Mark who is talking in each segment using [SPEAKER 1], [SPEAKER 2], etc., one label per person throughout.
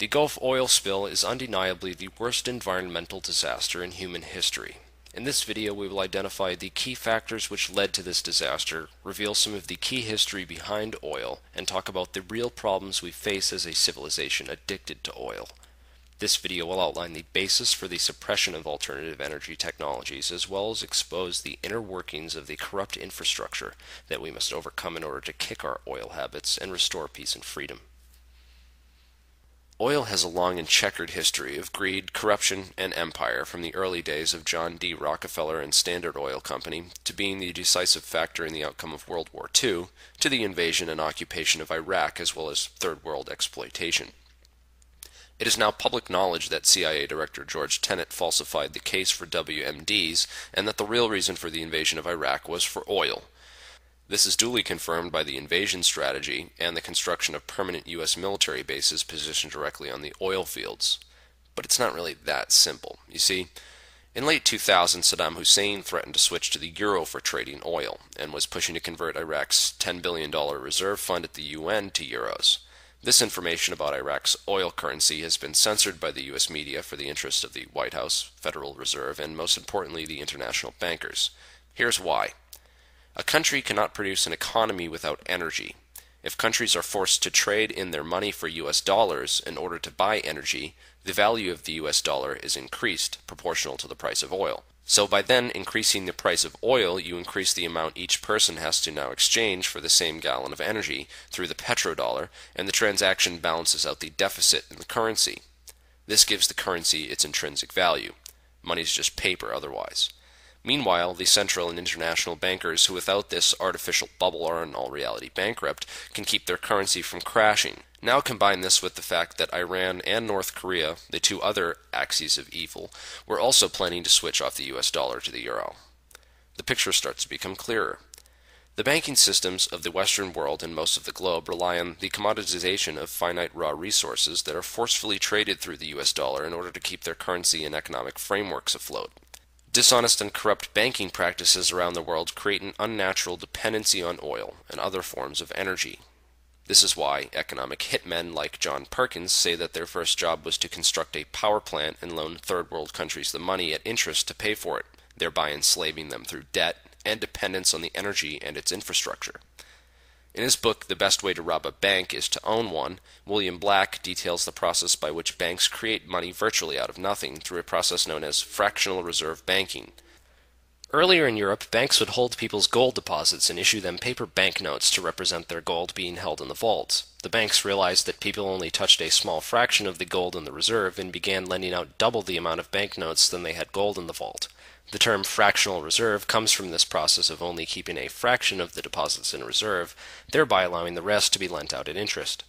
[SPEAKER 1] The Gulf oil spill is undeniably the worst environmental disaster in human history. In this video, we will identify the key factors which led to this disaster, reveal some of the key history behind oil, and talk about the real problems we face as a civilization addicted to oil. This video will outline the basis for the suppression of alternative energy technologies, as well as expose the inner workings of the corrupt infrastructure that we must overcome in order to kick our oil habits and restore peace and freedom. Oil has a long and checkered history of greed, corruption, and empire, from the early days of John D. Rockefeller and Standard Oil Company to being the decisive factor in the outcome of World War II, to the invasion and occupation of Iraq, as well as Third World exploitation. It is now public knowledge that CIA Director George Tenet falsified the case for WMDs, and that the real reason for the invasion of Iraq was for oil. This is duly confirmed by the invasion strategy and the construction of permanent U.S. military bases positioned directly on the oil fields. But it's not really that simple. You see, in late 2000, Saddam Hussein threatened to switch to the euro for trading oil, and was pushing to convert Iraq's $10 billion reserve fund at the UN to euros. This information about Iraq's oil currency has been censored by the U.S. media for the interest of the White House, Federal Reserve, and most importantly the international bankers. Here's why. A country cannot produce an economy without energy. If countries are forced to trade in their money for US dollars in order to buy energy, the value of the US dollar is increased, proportional to the price of oil. So by then increasing the price of oil, you increase the amount each person has to now exchange for the same gallon of energy through the petrodollar, and the transaction balances out the deficit in the currency. This gives the currency its intrinsic value. Money is just paper otherwise. Meanwhile, the central and international bankers, who without this artificial bubble are in all reality bankrupt, can keep their currency from crashing. Now combine this with the fact that Iran and North Korea, the two other axes of evil, were also planning to switch off the US dollar to the euro. The picture starts to become clearer. The banking systems of the Western world and most of the globe rely on the commoditization of finite raw resources that are forcefully traded through the US dollar in order to keep their currency and economic frameworks afloat. Dishonest and corrupt banking practices around the world create an unnatural dependency on oil and other forms of energy. This is why economic hitmen like John Perkins say that their first job was to construct a power plant and loan third world countries the money at interest to pay for it, thereby enslaving them through debt and dependence on the energy and its infrastructure. In his book, The Best Way to Rob a Bank is to Own One, William Black details the process by which banks create money virtually out of nothing through a process known as fractional reserve banking. Earlier in Europe, banks would hold people's gold deposits and issue them paper banknotes to represent their gold being held in the vaults. The banks realized that people only touched a small fraction of the gold in the reserve and began lending out double the amount of banknotes than they had gold in the vault. The term fractional reserve comes from this process of only keeping a fraction of the deposits in reserve, thereby allowing the rest to be lent out at interest.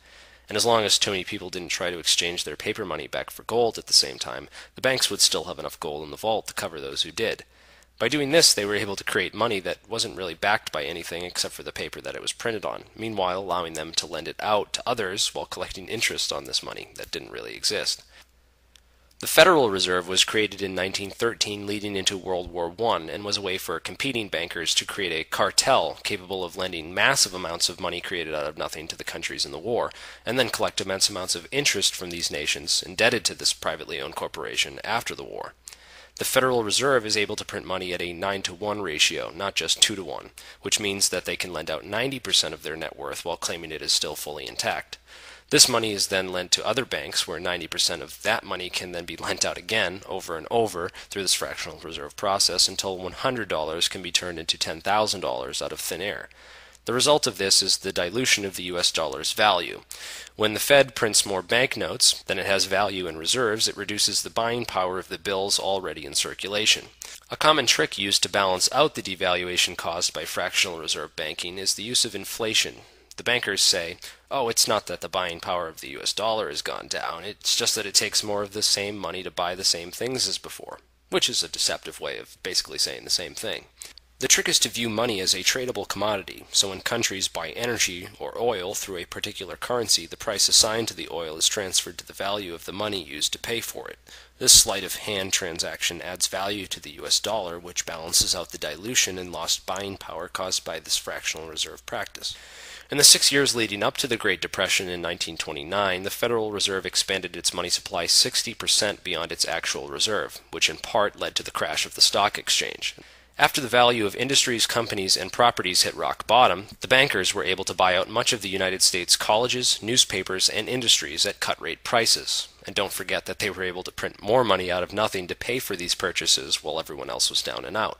[SPEAKER 1] And as long as too many people didn't try to exchange their paper money back for gold at the same time, the banks would still have enough gold in the vault to cover those who did. By doing this, they were able to create money that wasn't really backed by anything except for the paper that it was printed on, meanwhile allowing them to lend it out to others while collecting interest on this money that didn't really exist. The Federal Reserve was created in 1913 leading into World War I and was a way for competing bankers to create a cartel capable of lending massive amounts of money created out of nothing to the countries in the war, and then collect immense amounts of interest from these nations indebted to this privately owned corporation after the war. The Federal Reserve is able to print money at a 9-to-1 ratio, not just 2-to-1, which means that they can lend out 90% of their net worth while claiming it is still fully intact. This money is then lent to other banks, where 90% of that money can then be lent out again, over and over, through this fractional reserve process, until $100 can be turned into $10,000 out of thin air. The result of this is the dilution of the US dollar's value. When the Fed prints more banknotes than it has value in reserves, it reduces the buying power of the bills already in circulation. A common trick used to balance out the devaluation caused by fractional reserve banking is the use of inflation. The bankers say, oh, it's not that the buying power of the US dollar has gone down, it's just that it takes more of the same money to buy the same things as before, which is a deceptive way of basically saying the same thing. The trick is to view money as a tradable commodity, so when countries buy energy or oil through a particular currency, the price assigned to the oil is transferred to the value of the money used to pay for it. This sleight-of-hand transaction adds value to the US dollar, which balances out the dilution and lost buying power caused by this fractional reserve practice. In the 6 years leading up to the Great Depression in 1929, the Federal Reserve expanded its money supply 60% beyond its actual reserve, which in part led to the crash of the stock exchange. After the value of industries, companies, and properties hit rock bottom, the bankers were able to buy out much of the United States colleges, newspapers, and industries at cut-rate prices. And don't forget that they were able to print more money out of nothing to pay for these purchases while everyone else was down and out.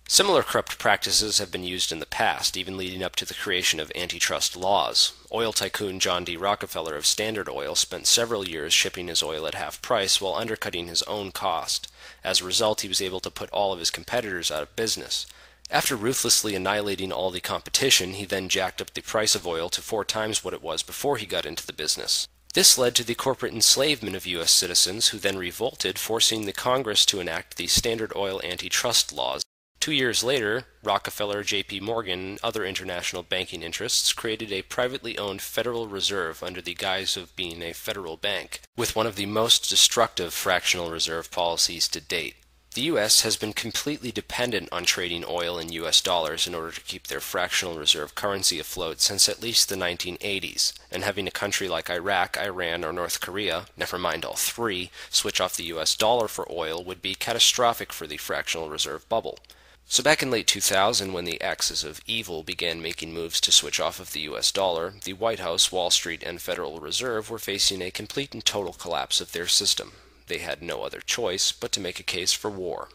[SPEAKER 1] Similar corrupt practices have been used in the past, even leading up to the creation of antitrust laws. Oil tycoon John D. Rockefeller of Standard Oil spent several years shipping his oil at half price while undercutting his own cost. As a result, he was able to put all of his competitors out of business. After ruthlessly annihilating all the competition, he then jacked up the price of oil to 4 times what it was before he got into the business. This led to the corporate enslavement of U.S. citizens, who then revolted, forcing the Congress to enact the Standard Oil antitrust laws. 2 years later, Rockefeller, J.P. Morgan, and other international banking interests created a privately owned Federal Reserve under the guise of being a federal bank, with one of the most destructive fractional reserve policies to date. The U.S. has been completely dependent on trading oil in U.S. dollars in order to keep their fractional reserve currency afloat since at least the 1980s, and having a country like Iraq, Iran, or North Korea, never mind all three, switch off the U.S. dollar for oil would be catastrophic for the fractional reserve bubble. So back in late 2000, when the axis of evil began making moves to switch off of the US dollar, the White House, Wall Street, and Federal Reserve were facing a complete and total collapse of their system. They had no other choice but to make a case for war.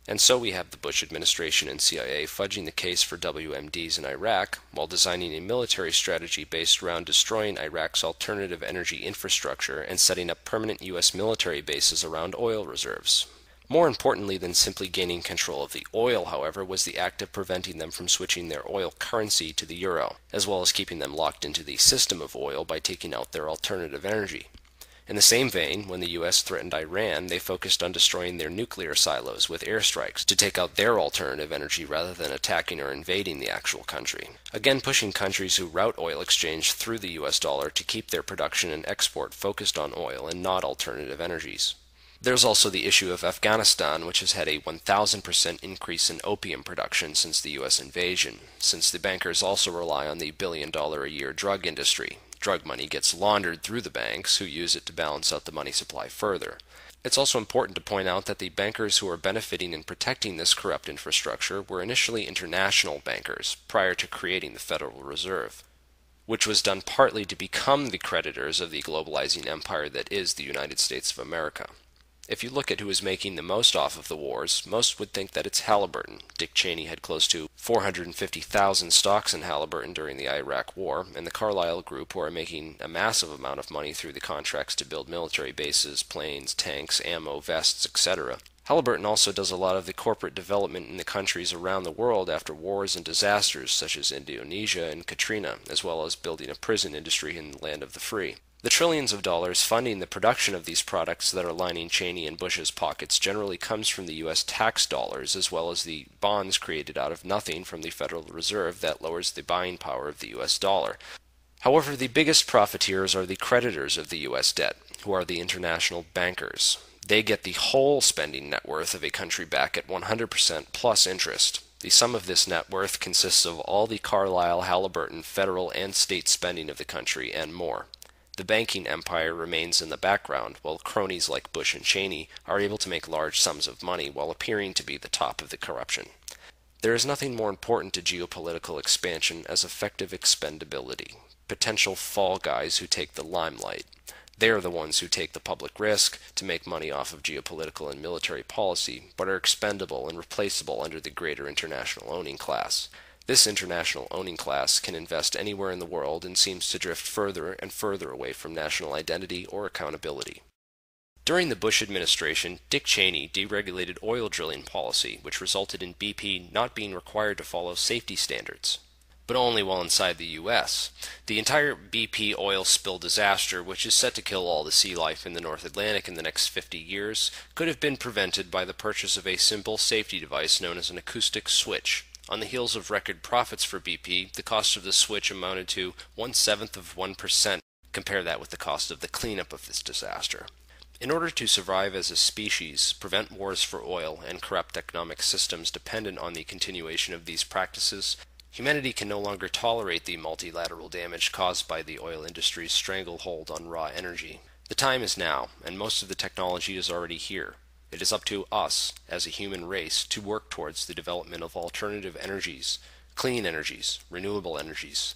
[SPEAKER 1] And so we have the Bush administration and CIA fudging the case for WMDs in Iraq, while designing a military strategy based around destroying Iraq's alternative energy infrastructure and setting up permanent US military bases around oil reserves. More importantly than simply gaining control of the oil, however, was the act of preventing them from switching their oil currency to the euro, as well as keeping them locked into the system of oil by taking out their alternative energy. In the same vein, when the U.S. threatened Iran, they focused on destroying their nuclear silos with airstrikes to take out their alternative energy rather than attacking or invading the actual country, again pushing countries who route oil exchange through the U.S. dollar to keep their production and export focused on oil and not alternative energies. There's also the issue of Afghanistan, which has had a 1,000% increase in opium production since the U.S. invasion, since the bankers also rely on the billion-dollar-a-year drug industry. Drug money gets laundered through the banks, who use it to balance out the money supply further. It's also important to point out that the bankers who are benefiting and protecting this corrupt infrastructure were initially international bankers, prior to creating the Federal Reserve, which was done partly to become the creditors of the globalizing empire that is the United States of America. If you look at who is making the most off of the wars, most would think that it's Halliburton. Dick Cheney had close to 450,000 stocks in Halliburton during the Iraq War, and the Carlyle Group, who are making a massive amount of money through the contracts to build military bases, planes, tanks, ammo, vests, etc. Halliburton also does a lot of the corporate development in the countries around the world after wars and disasters such as Indonesia and Katrina, as well as building a prison industry in the land of the free. The trillions of dollars funding the production of these products that are lining Cheney and Bush's pockets generally comes from the U.S. tax dollars, as well as the bonds created out of nothing from the Federal Reserve that lowers the buying power of the U.S. dollar. However, the biggest profiteers are the creditors of the U.S. debt, who are the international bankers. They get the whole spending net worth of a country back at 100% plus interest. The sum of this net worth consists of all the Carlyle, Halliburton, federal, and state spending of the country, and more. The banking empire remains in the background, while cronies like Bush and Cheney are able to make large sums of money while appearing to be the top of the corruption. There is nothing more important to geopolitical expansion as effective expendability. Potential fall guys who take the limelight. They are the ones who take the public risk to make money off of geopolitical and military policy, but are expendable and replaceable under the greater international owning class. This international owning class can invest anywhere in the world and seems to drift further and further away from national identity or accountability. During the Bush administration, Dick Cheney deregulated oil drilling policy, which resulted in BP not being required to follow safety standards, but only while inside the U.S. The entire BP oil spill disaster, which is set to kill all the sea life in the North Atlantic in the next 50 years, could have been prevented by the purchase of a simple safety device known as an acoustic switch. On the heels of record profits for BP, the cost of the switch amounted to 0.1%. Compare that with the cost of the cleanup of this disaster. In order to survive as a species, prevent wars for oil, and corrupt economic systems dependent on the continuation of these practices, Humanity can no longer tolerate the multilateral damage caused by the oil industry's stranglehold on raw energy. The time is now, and most of the technology is already here. It is up to us, as a human race, to work towards the development of alternative energies, clean energies, renewable energies.